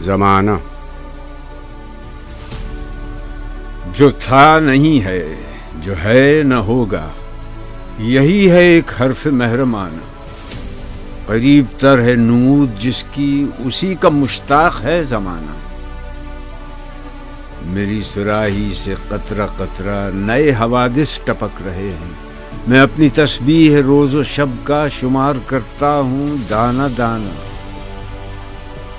زمانہ جو تھا نہیں ہے، جو ہے نہ ہوگا، یہی ہے ایک حرف محرمانہ. قریب تر ہے نمود جس کی، اسی کا مشتاق ہے زمانہ. میری صراحی سے قطرہ قطرہ نئے حوادث ٹپک رہے ہیں. میں اپنی تسبیح روز و شب کا شمار کرتا ہوں دانہ دانہ.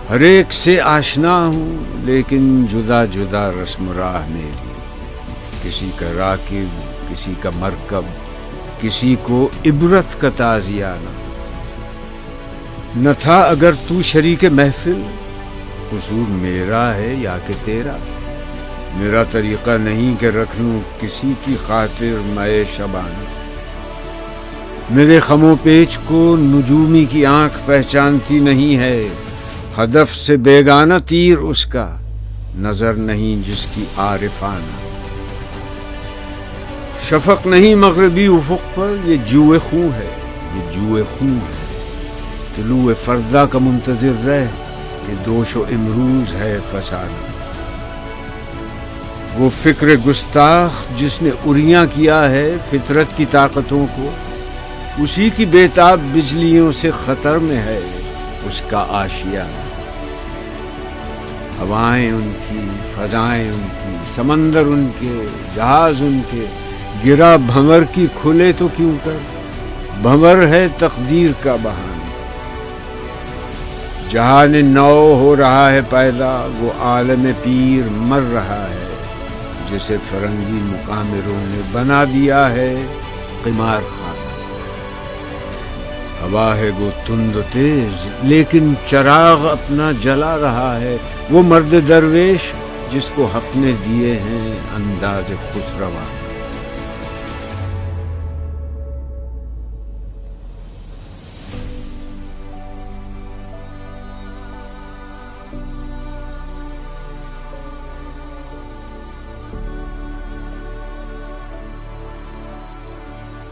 ہر ایک سے آشنا ہوں لیکن جدا جدا رسم راہ میری. کسی کا راکب، کسی کا مرکب، کسی کو عبرت کا تازیانہ. نہ تھا اگر تو شریک محفل، قصور میرا ہے یا کہ تیرا. میرا طریقہ نہیں کہ رکھ لوں کسی کی خاطر میں شبانہ. میرے خم و پیچ کو نجومی کی آنکھ پہچانتی نہیں ہے. ہدف سے بیگانہ تیر اس کا، نظر نہیں جس کی عارفانہ. شفق نہیں مغربی افق پر، یہ جوئے خوں ہے، یہ جوئے خوں ہے. طلوع فردا کا منتظر رہ کہ دوش و امروز ہے فسانہ. وہ فکر گستاخ جس نے عریاں کیا ہے فطرت کی طاقتوں کو، اسی کی بیتاب بجلیوں سے خطر میں ہے اس کا آشیانہ. ہوائیں ان کی، فضائیں ان کی، سمندر ان کے، جہاز ان کے. گرا بھنور کی کھلے تو کیوں کر، بھنور ہے تقدیر کا بہانہ. جہان نو ہو رہا ہے پیدا، وہ عالم پیر مر رہا ہے جسے فرنگی مقامروں نے بنا دیا ہے قمار خانہ. ہوا ہے گو تند و تیز لیکن چراغ اپنا جلا رہا ہے. وہ مرد درویش جس کو حق نے دیے ہیں انداز خسروانہ.